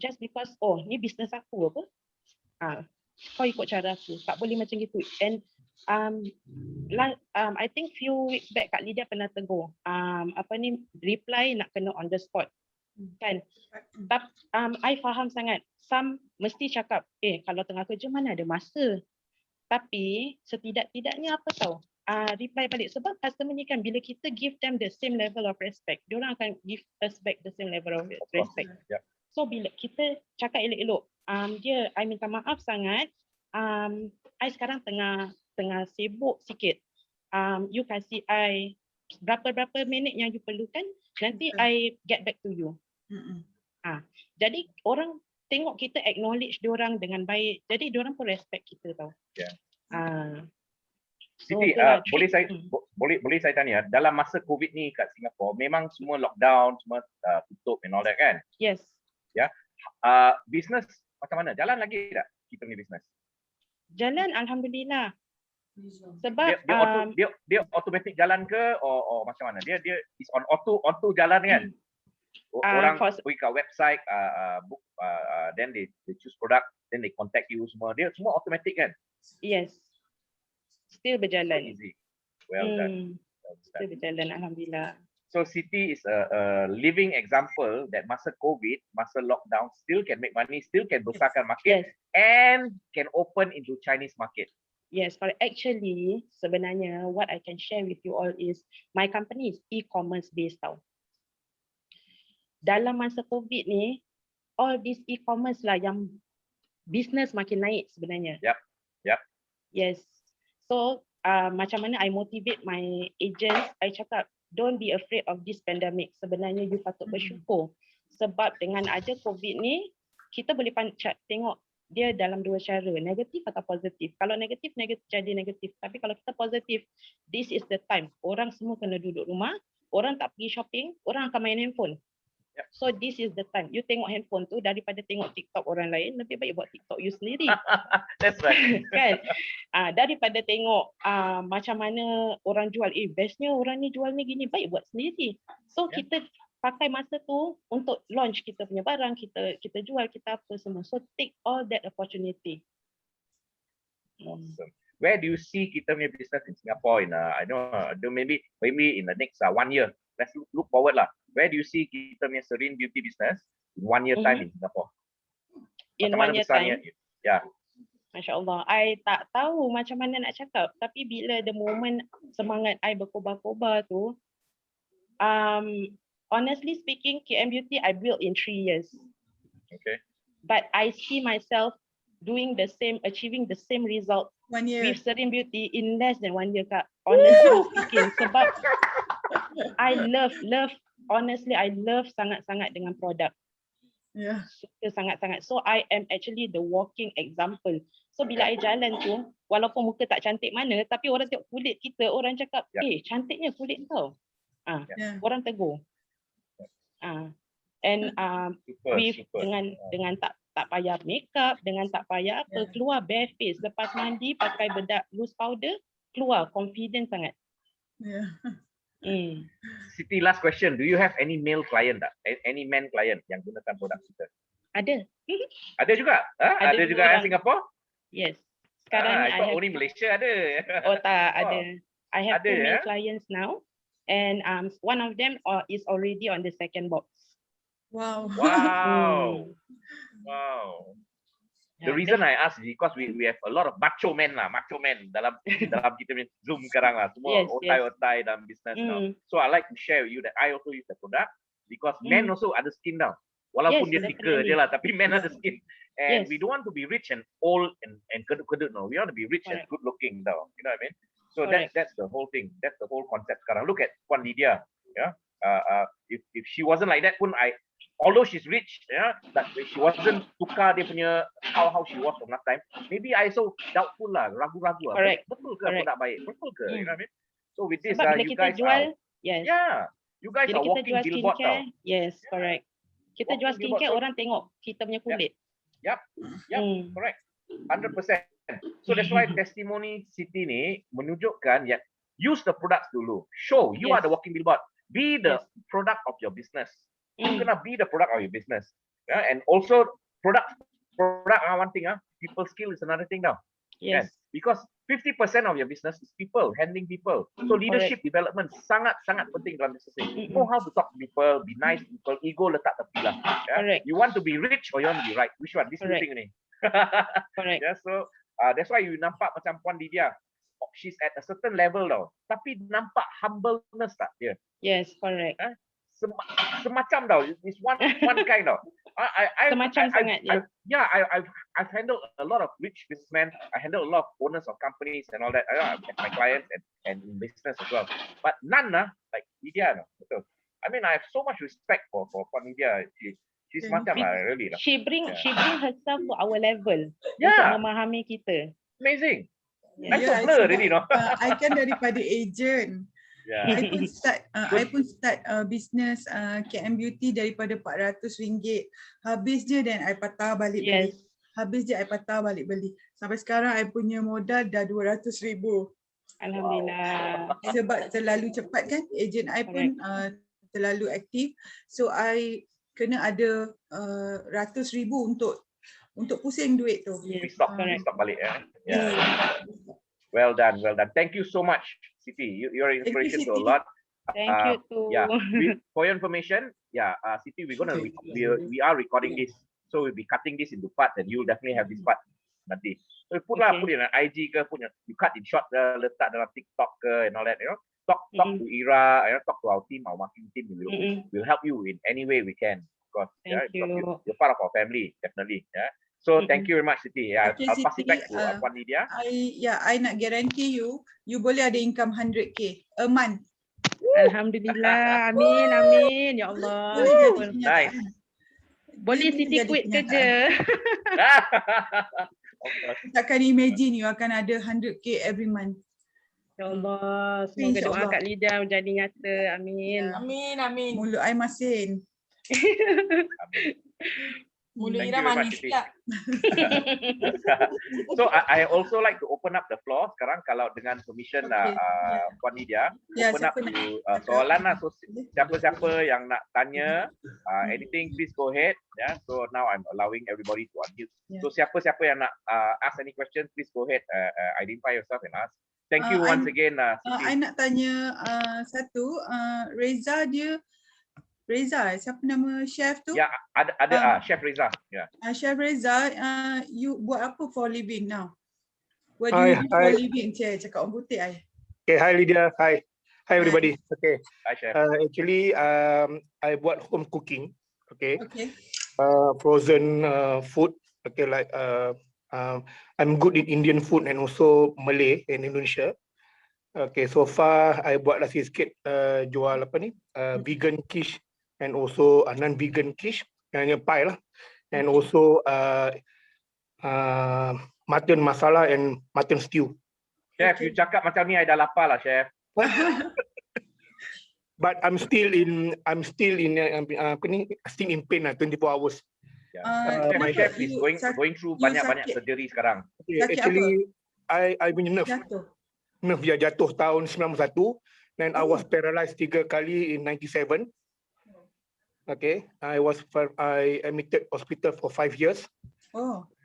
Just because ni bisnes aku apa? Kau ikut cara aku, tak boleh macam gitu. And I think few weeks back Kak Lydia pernah tegur, reply nak kena on the spot, kan? Tapi I faham sangat. Some mesti cakap, kalau tengah kerja mana ada masa. Tapi setidak-tidaknya apa tahu? Reply balik, sebab customer ni kan bila kita give them the same level of respect, diorang akan give us back the same level of respect. Yeah. So bila kita cakap elok-elok, I minta maaf sangat, I sekarang tengah sibuk sikit. You kasih I berapa minit yang you perlukan, nanti I get back to you. Jadi orang tengok kita acknowledge diorang dengan baik, jadi diorang pun respect kita tau. Yeah. So, Siti, boleh saya tanya, dalam masa COVID ni kat Singapore, memang semua lockdown, semua tutup and all that kan? Yes. Ya. Business macam mana? Jalan lagi tak kita punya business? Jalan, alhamdulillah. Sebab dia automatic jalan ke or macam mana? Dia is on auto jalan kan? Orang pergi kat website, book, then they choose product, then they contact you semua. Dia semua automatic kan? Yes. Still berjalan. So easy. Well done. Still berjalan, alhamdulillah. So Siti is a living example that masa COVID, masa lockdown, still can make money, still can besarkan market, and can open into Chinese market. Yes, but actually sebenarnya what I can share with you all is my company is e-commerce based tau. Dalam masa COVID ni, all this e-commerce lah yang business makin naik sebenarnya. Yep. Yes. So macam mana I motivate my agents, I cakap don't be afraid of this pandemic. Sebenarnya you patut bersyukur sebab dengan ada COVID ni kita boleh tengok dia dalam dua cara, negatif atau positif. Kalau negatif jadi negatif. Tapi kalau kita positif, this is the time. Orang semua kena duduk rumah, orang tak pergi shopping, orang akan main handphone. So this is the time. You tengok handphone tu daripada tengok TikTok orang lain, lebih baik buat TikTok you sendiri. That's right. Kan? Daripada tengok macam mana orang jual, bestnya orang ni jual ni gini, baik buat sendiri. So kita pakai masa tu untuk launch kita punya barang, kita jual, kita apa semua. So take all that opportunity. Awesome. Where do you see kita punya business in Singapore in I don't know, maybe in the next 1 year? Let's look forward lah. Where do you see kita punya Serene Beauty business in 1 year time in Singapore? In 1 year time? Ya. Masya Allah, I tak tahu macam mana nak cakap. Tapi bila the moment semangat I berkobar-kobar tu, honestly speaking, KM Beauty I built in 3 years. Okay. But I see myself doing the same, achieving the same result 1 year with Serene Beauty in less than 1 year, Kak. Honestly speaking, sebab I love, honestly, I love sangat-sangat dengan produk. Yeah. Sangat-sangat. So I am actually the walking example. So bila I jalan tu, walaupun muka tak cantik mana, tapi orang tengok kulit kita, orang cakap, cantiknya kulit kau. Orang tegur. And dengan tak payah makeup, dengan tak payah apa, keluar bare face, lepas mandi pakai bedak loose powder, keluar confident sangat. Siti, last question, do you have any male client tak? Any man client yang gunakan produk kita? Ada. Ada juga? Ada juga yang Singapore? Yes. Sekarang I thought only Malaysia ada. Oh tak, ada. I have 2 male clients now, and one of them is already on the second box. Wow. The reason I ask is because we have a lot of macho men dalam kita punya Zoom sekarang lah. Semua otai dalam business now. So I like to share with you that I also use the product because men also ada skin down. Walaupun dia thicker je lah, tapi men ada skin. And we don't want to be rich and old and kedut-kedut, no. We want to be rich and good looking tau. You know what I mean? So that's the whole thing. That's the whole concept sekarang. Look at Puan Lydia. If she wasn't like that pun, although she's rich, but she wasn't tukar dia punya how she was from last time. Maybe I so doubtful lah, ragu-ragu lah. Betul ke produk baik? Betul ke? You know what I mean? So with this, you guys jual, you guys are walking billboard tau. Yes, correct. Kita jual skincare, orang tengok kita punya kulit. Yep, correct. 100%. So that's why testimoni Siti ni menunjukkan use the products dulu. Show you are the walking billboard. Be the product of your business. You kena be the product of your business. And also product product one thing, people skill is another thing now. Yes. Because 50% of your business is people, handling people. So leadership development sangat-sangat penting dalam business ini. Know how to talk to people, be nice to people, ego letak tepi lah. Correct. You want to be rich or you want to be right? Which one? This two thing ni. Correct. So that's why you nampak macam Puan Lydia, she's at a certain level tau. Tapi nampak humbleness tak dia? Yes, correct. Semacam tau. It's one kind tau. Semacam sangat, ya. I've handled a lot of rich businessmen. I handled a lot of owners of companies and all that. My clients and in business as well. But none like Lydia, no. Betul. I mean, I have so much respect for Puan Lydia. She's macam lah, really lah. She bring herself to our level Yeah. untuk memahami kita. Amazing. Yeah. I so blur already, no. I kan daripada agent. Yeah. I pun start business KM Beauty daripada RM400. Habis je dan I patah balik beli. Habis je I patah balik beli. Sampai sekarang I punya modal dah RM200,000. Alhamdulillah. Sebab terlalu cepat kan, agent I pun terlalu aktif. So I kena ada RM100,000 untuk pusing duit tu. Stop balik Yeah. Well done. Thank you so much, Siti. You're an inspiration to a lot. Thank you too. Yeah. For your information, Siti, we are recording this, so we'll be cutting this into parts, and you'll definitely have this part nanti. So put in an IG ke, you cut in short, letak dalam TikTok ke, and all that. You know, talk to Ira, talk to our team, our marketing team. We'll help you in any way we can. Of course, you're part of our family, definitely. Yeah. So thank you very much, Siti. I'll pass it back to Puan Lydia. I nak guarantee you boleh ada income 100K a month. Alhamdulillah. Amin. Ya Allah. Nice. Boleh Siti quit kerja. Takkan imagine you akan ada 100K every month. Ya Allah. Semoga doa Kak Lydia menjadi nyata. Amin. Amin. Mulut I masin. Mulut Ira manis pula. So I also like to open up the floor sekarang kalau dengan permission Puan Lydia, open up to soalan lah. So siapa-siapa yang nak tanya anything, please go ahead. Yeah. So now I'm allowing everybody to unmute. So siapa-siapa yang nak ask any question, please go ahead, identify yourself and ask. Thank you once again. I nak tanya satu, Reza, siapa nama chef tu? Ya, ada Chef Reza. Ya. Chef Reza, you buat apa for living now? What do you do for living? Cakap orang putih I. Okay, hi Lydia. Hi everybody. Okay. Hi Chef. Actually, I buat home cooking. Okay. Okay. Frozen food. Okay, like I'm good in Indian food and also Malay in Indonesia. Okay, so far I buat lah sikit jual apa ni? Vegan quiche and also non-vegan quiche, yang pie lah, and also mutton masala and mutton stew. Chef, you cakap macam ni, I dah lapar lah, Chef. But I'm still in pain lah, 24 hours. My chef is going through banyak surgery sekarang. Okay, actually, I punya nerve dia jatuh tahun 91, then I was paralyzed 3 kali in 97. Okay, I admitted hospital for 5 years.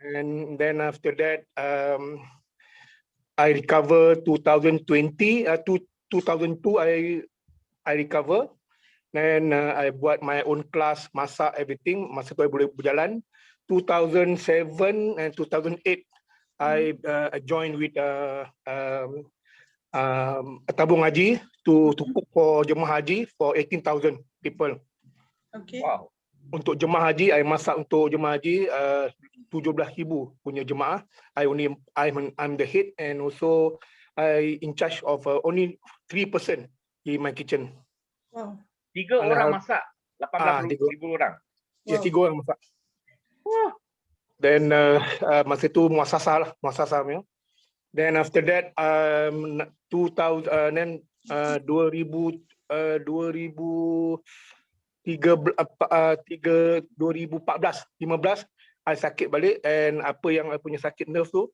And then after that, I recover 2002. I recover. Then I buat my own class, masak everything. Masa tu I boleh berjalan. 2007 and 2008, I joined with tabung haji to cook for jemaah haji for 18,000 people. Okay. Wow. Untuk jemaah haji, I masak untuk jemaah haji 17,000 punya jemaah. I'm the head and also I in charge of only 3 person in my kitchen. Wow. 3 orang masak 18,000 orang. Ya, 3 orang masak. Then masa tu muasasah punya. Then after that 2015 I sakit balik, and apa yang I punya sakit nerve tu,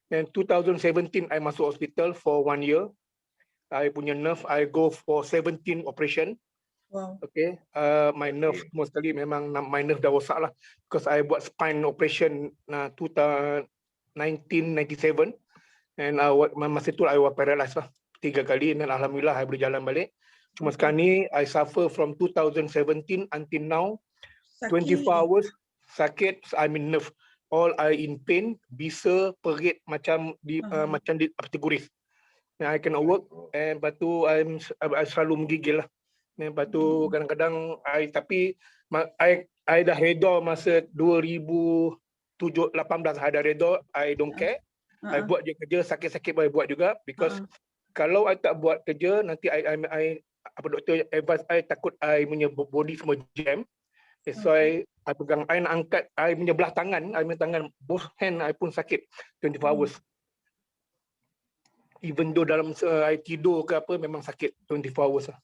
and 2017 I masuk hospital for 1 year. I punya nerve I go for 17 operation. Wow. Okay, my nerve most sekali memang my nerve dah rosak lah, because I buat spine operation 1997, and masa tu I was paralyzed lah 3 kali, dan alhamdulillah I boleh jalan balik. Cuma sekarang ni I suffer from 2017 until now, 24 hours sakit. I'm in nerve, all I in pain, bisa, perit macam macam di guris. I cannot work, and lepas tu I selalu menggigil lah. Lepas tu kadang-kadang I dah redha masa 2018, I dah redha, I don't care. I buat je kerja, sakit-sakit I buat juga, because kalau I tak buat kerja nanti I doktor advise I, takut I punya body semua jam. That's why I pegang, I nak angkat I punya belah tangan, I punya tangan, both hand I pun sakit 24 hours. Even though dalam I tidur ke apa memang sakit 24 hours lah.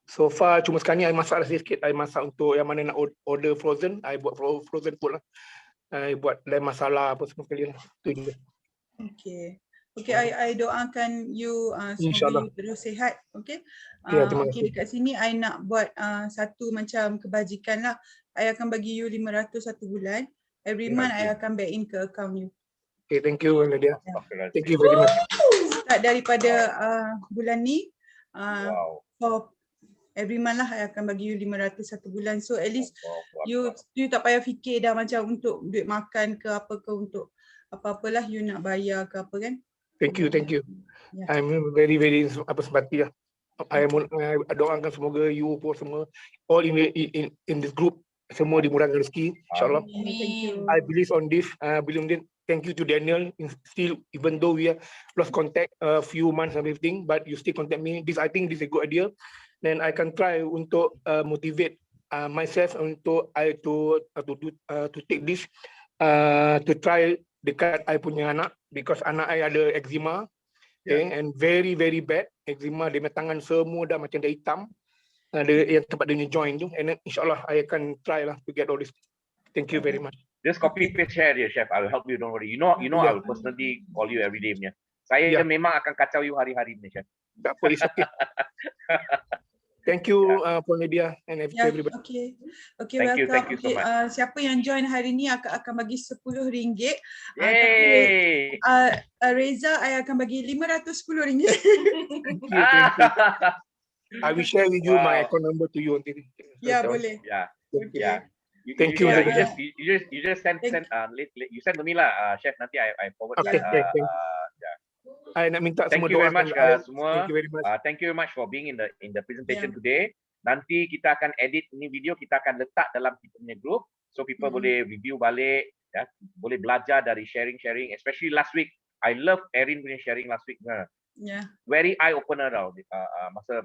So far cuma sekarang ni I masak sikit. I masak untuk yang mana nak order frozen, I buat frozen food lah. I buat lain masalah apa semua sekali lah. Itu je. Okay. Okay, I doakan you InsyaAllah. semoga you terus sihat. Okay. Ya, terima Okay, kasih. dekat sini I nak buat satu macam kebajikan lah. I akan bagi you 500 satu bulan. Every month I akan back in ke account you. Okay, thank you Nadia. Thank you very much. Start daripada bulan ni. Wow. For every month lah I akan bagi you 500 satu bulan. So at least you tak payah fikir dah macam untuk duit makan ke apa ke, untuk apa-apalah you nak bayar ke apa kan. Thank you. Yeah. I'm very simpati lah. I doakan semoga you pun semua all in this group semua dimurahkan rezeki, insyaAllah. Thank you. I believe on this. Thank you to Daniel. Still, even though we have lost contact a few months and everything, but you still contact me. I think this is a good idea. Then I can try untuk motivate myself untuk to take this to try dekat I punya anak, because anak I ada eczema, okay, and very bad eczema. Dia punya tangan semua dah macam dah hitam. Ada yang tempat dia punya joint tu, and then insyaAllah I akan try lah to get all this. Thank you very much. Just copy paste share dia, Chef. I will help you, don't worry. You know I will personally call you every day punya. Saya memang akan kacau you hari-hari ni, Chef. Tak apa, it's okay. Thank you for Nadia and everybody. Okay, Thank you welcome. so much. Siapa yang join hari ni akan bagi RM10. Yay! Reza, I akan bagi RM510. Thank you. I will share with you my account number to you. Ya, boleh. Yeah. Thank you. You just send you send to me lah, Chef. Nanti I forward. Okay. I nak minta Thank semua you very much semua. Thank you very much. Thank you very much for being in the presentation today. Nanti kita akan edit ini video, kita akan letak dalam kita punya group, so people boleh review balik, ya, boleh belajar dari sharing, especially last week. I love Erin punya sharing last week. Very eye opener tau.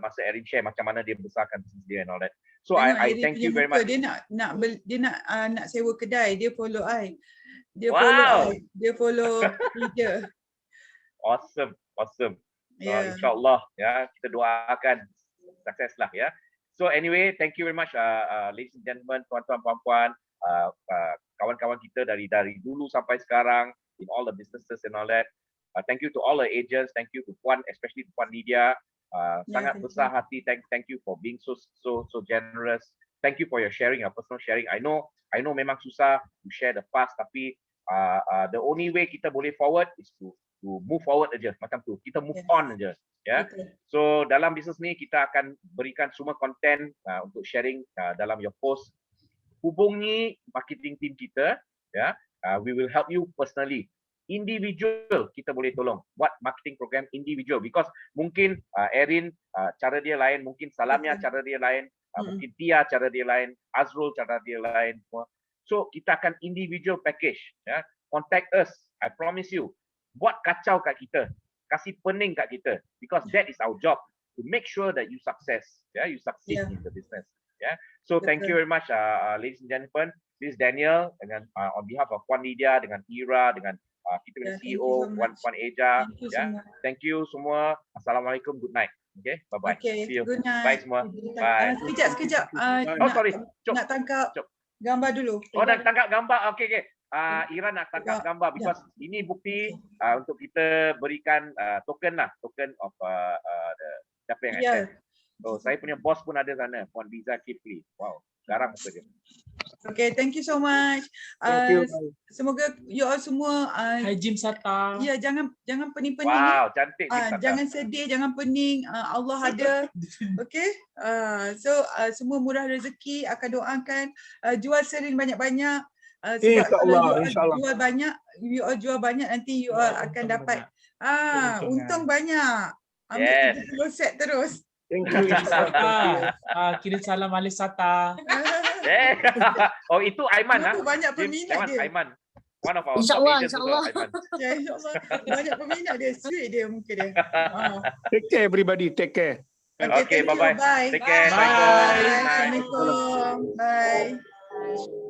Masa Erin share macam mana dia besarkan bisnes dia and all that. So I thank you very much. Dia nak sewa kedai, dia follow I. Dia follow leader. Awesome. InsyaAllah ya, kita doakan sukses lah ya. So anyway, thank you very much ladies and gentlemen, tuan-tuan, puan-puan, kawan-kawan kita dari dulu sampai sekarang in all the businesses and all that. Thank you to all the agents, thank you to Puan, especially to Puan Lydia. Sangat besar hati, thank you for being so generous. Thank you for your sharing, your personal sharing. I know memang susah to share the past, tapi the only way kita boleh forward is to move forward aja, macam tu. Kita move on aja, ya. So dalam bisnes ni kita akan berikan semua konten untuk sharing dalam your post. Hubungi marketing team kita, ya. We will help you personally. Individual kita boleh tolong buat marketing program individual, because mungkin Erin cara dia lain, mungkin Salamia cara dia lain, mungkin Tia cara dia lain, Azrul cara dia lain. So kita akan individual package, ya. Contact us, I promise you. Buat kacau kat kita, kasih pening kat kita, because that is our job, to make sure that you success, you succeed in the business. So thank you very much ladies and gentlemen. This is Daniel dengan on behalf of Puan Lydia, dengan Ira, dengan kita punya CEO Puan Eja. Thank you semua. Assalamualaikum, good night. Okay, bye bye. See you. Good night. Bye semua. Bye. Sekejap. Sorry. Nak tangkap gambar dulu. Nak tangkap gambar. Okay. Ira nak tangkap gambar, because ini bukti untuk kita berikan token of siapa yang accept. So saya punya bos pun ada sana, Puan Liza Kipli. Wow, garang muka dia. Okay, thank you so much. Thank you. Semoga you all semua Hai Jim Sata. ya jangan pening-pening. Wow, cantik Jim Sata. Jangan sedih, jangan pening. Allah ada. Okay. Semua murah rezeki, akan doakan. Jual sering banyak-banyak. Sebab kalau InsyaAllah. jual banyak, you all jual banyak, nanti you all akan dapat untung banyak. Ambil Yes. 30 set terus. Thank you. Sata. Kirim salam Alis Sata. Oh, itu Aiman ah. Kenapa banyak Jim, peminat Aiman, dia? Aiman. One of our InsyaAllah, top agents also, insyaAllah. Aiman. Ya, insyaAllah. Banyak peminat dia. Sweet dia muka dia. Take care everybody. Take care. Okay, thank you. bye-bye. Bye. Take care. Bye. Bye. Assalamualaikum. Bye.